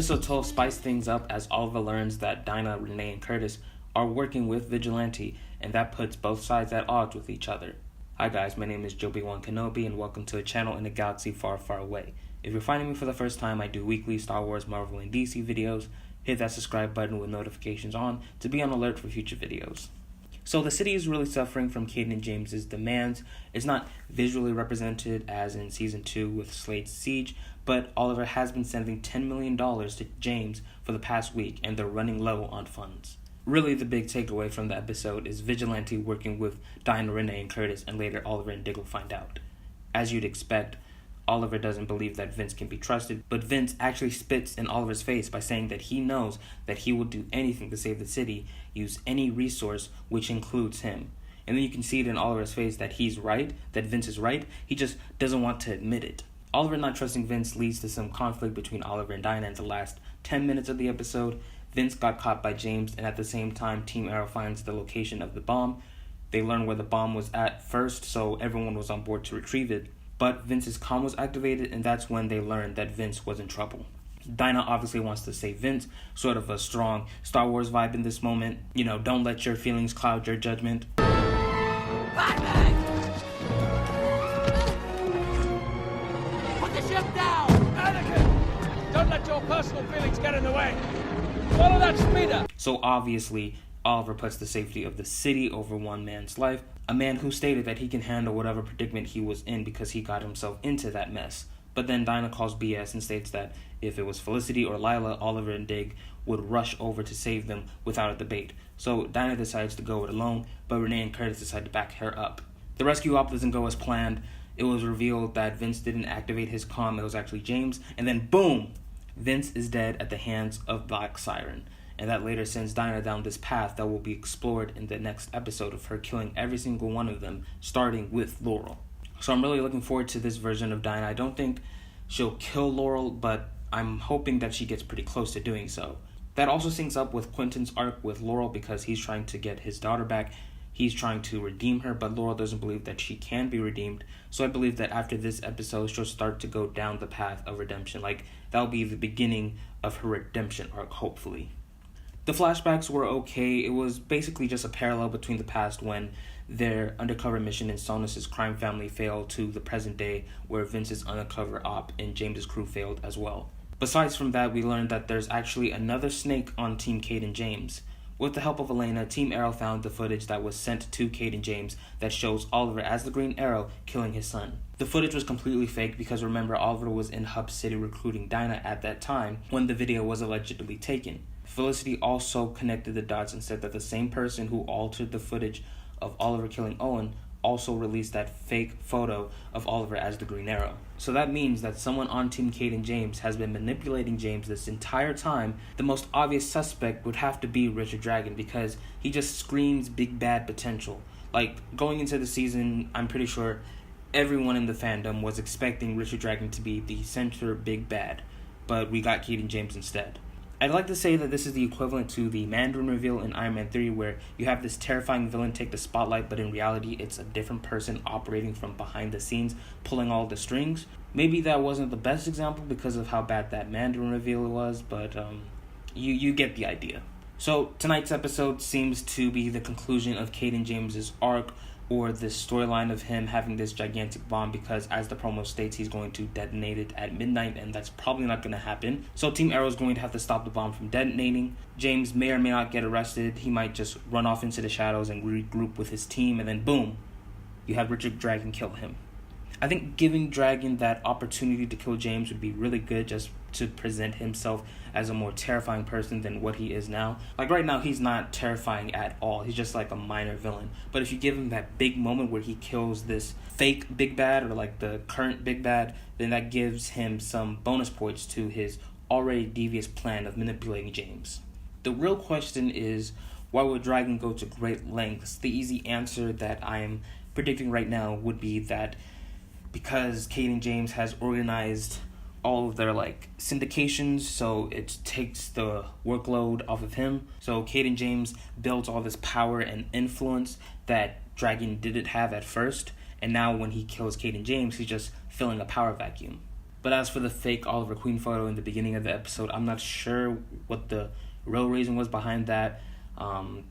Episode 12 spiced things up as Oliver learns that Dinah, Rene, and Curtis are working with Vigilante, and that puts both sides at odds with each other. Hi guys, my name is Jobi-Wan Kenobi, and welcome to a channel in a galaxy far, far away. If you're finding me for the first time, I do weekly Star Wars, Marvel, and DC videos. Hit that subscribe button with notifications on to be on alert for future videos. So the city is really suffering from Quentin and James's demands. It's not visually represented as in Season 2 with Slade's siege, but Oliver has been sending $10 million to James for the past week, and they're running low on funds. Really, the big takeaway from the episode is Vigilante working with Dinah, Rene, and Curtis, and later Oliver and Diggle find out. As you'd expect, Oliver doesn't believe that Vince can be trusted, but Vince actually spits in Oliver's face by saying that he knows that he will do anything to save the city, use any resource, which includes him. And then you can see it in Oliver's face that he's right, that Vince is right, he just doesn't want to admit it. Oliver not trusting Vince leads to some conflict between Oliver and Dinah in the last 10 minutes of the episode. Vince got caught by James, and at the same time, Team Arrow finds the location of the bomb. They learn where the bomb was at first, so everyone was on board to retrieve it. But Vince's comm was activated, and that's when they learned that Vince was in trouble. Dinah obviously wants to save Vince, sort of a strong Star Wars vibe in this moment. You know, don't let your feelings cloud your judgment. Batman! Put the ship down! Anakin! Don't let your personal feelings get in the way. Follow that speeder! So obviously, Oliver puts the safety of the city over one man's life, a man who stated that he can handle whatever predicament he was in because he got himself into that mess. But then Dinah calls BS and states that if it was Felicity or Lila, Oliver and Dig would rush over to save them without a debate. So Dinah decides to go it alone, but Rene and Curtis decide to back her up. The rescue op doesn't go as planned. It was revealed that Vince didn't activate his comm, it was actually James, and then boom! Vince is dead at the hands of Black Siren. And that later sends Dinah down this path that will be explored in the next episode of her killing every single one of them, starting with Laurel. So I'm really looking forward to this version of Dinah. I don't think she'll kill Laurel, but I'm hoping that she gets pretty close to doing so. That also syncs up with Quentin's arc with Laurel because he's trying to get his daughter back. He's trying to redeem her, but Laurel doesn't believe that she can be redeemed. So I believe that after this episode, she'll start to go down the path of redemption. Like, that'll be the beginning of her redemption arc, hopefully. The flashbacks were okay. It was basically just a parallel between the past when their undercover mission in Sonus's crime family failed to the present day where Vince's undercover op and James's crew failed as well. Besides from that, we learned that there's actually another snake on Team Cade and James. With the help of Elena, Team Arrow found the footage that was sent to Cade and James that shows Oliver as the Green Arrow killing his son. The footage was completely fake because remember, Oliver was in Hub City recruiting Dinah at that time when the video was allegedly taken. Felicity also connected the dots and said that the same person who altered the footage of Oliver killing Owen also released that fake photo of Oliver as the Green Arrow. So that means that someone on Team Cade and James has been manipulating James this entire time. The most obvious suspect would have to be Richard Dragon because he just screams big bad potential. Like, going into the season, I'm pretty sure everyone in the fandom was expecting Richard Dragon to be the center big bad, but we got Cade and James instead. I'd like to say that this is the equivalent to the Mandarin reveal in Iron Man 3 where you have this terrifying villain take the spotlight, but in reality it's a different person operating from behind the scenes, pulling all the strings. Maybe that wasn't the best example because of how bad that Mandarin reveal was, but you get the idea. So tonight's episode seems to be the conclusion of Cade and James's arc, or this storyline of him having this gigantic bomb because, as the promo states, he's going to detonate it at midnight, and that's probably not going to happen. So Team Arrow is going to have to stop the bomb from detonating. James may or may not get arrested. He might just run off into the shadows and regroup with his team, and then boom, you have Richard Dragon kill him. I think giving Dragon that opportunity to kill James would be really good just to present himself as a more terrifying person than what he is now. Like right now, he's not terrifying at all. He's just like a minor villain. But if you give him that big moment where he kills this fake big bad or like the current big bad, then that gives him some bonus points to his already devious plan of manipulating James. The real question is, why would Dragon go to great lengths? The easy answer that I'm predicting right now would be that because Cade and James has organized all of their syndications, so it takes the workload off of him. So Cade and James builds all this power and influence that Dragon didn't have at first, and now when he kills Cade and James, he's just filling a power vacuum. But as for the fake Oliver Queen photo in the beginning of the episode, I'm not sure what the real reason was behind that.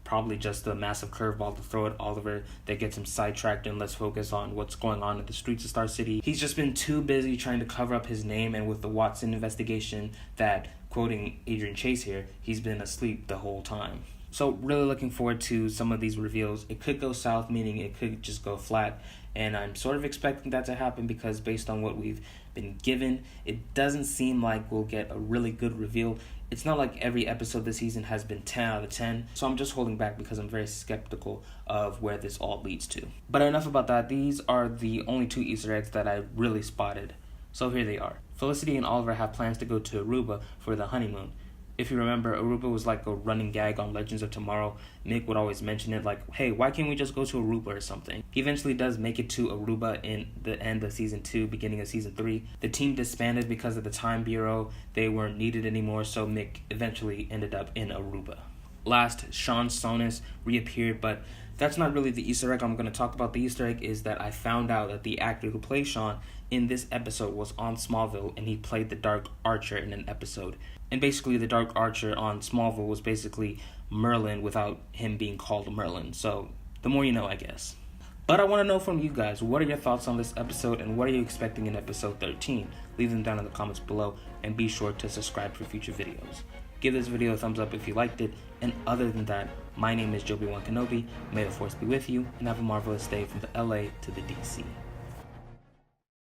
Probably just a massive curveball to throw at Oliver that gets him sidetracked, and let's focus on what's going on in the streets of Star City. He's just been too busy trying to cover up his name, and with the Watson investigation that, quoting Adrian Chase here, he's been asleep the whole time. So really looking forward to some of these reveals. It could go south, meaning it could just go flat, and I'm sort of expecting that to happen because based on what we've been given, it doesn't seem like we'll get a really good reveal. It's not like every episode this season has been 10 out of 10, so I'm just holding back because I'm very skeptical of where this all leads to. But enough about that. These are the only 2 Easter eggs that I really spotted. So here they are. Felicity and Oliver have plans to go to Aruba for the honeymoon. If you remember, Aruba was like a running gag on Legends of Tomorrow. Mick would always mention it like, hey, why can't we just go to Aruba or something? He eventually does make it to Aruba in the end of Season 2, beginning of Season 3. The team disbanded because of the Time Bureau. They weren't needed anymore, so Mick eventually ended up in Aruba. Last, Sean Sonis reappeared, but that's not really the Easter egg I'm going to talk about. The Easter egg is that I found out that the actor who plays Sean in this episode was on Smallville, and he played the Dark Archer in an episode. And basically, the Dark Archer on Smallville was basically Merlin without him being called Merlin. So, the more you know, I guess. But I want to know from you guys, what are your thoughts on this episode, and what are you expecting in episode 13? Leave them down in the comments below, and be sure to subscribe for future videos. Give this video a thumbs up if you liked it, and other than that, my name is Jobi-Wan Kenobi. May the Force be with you, and have a marvelous day from the LA to the DC.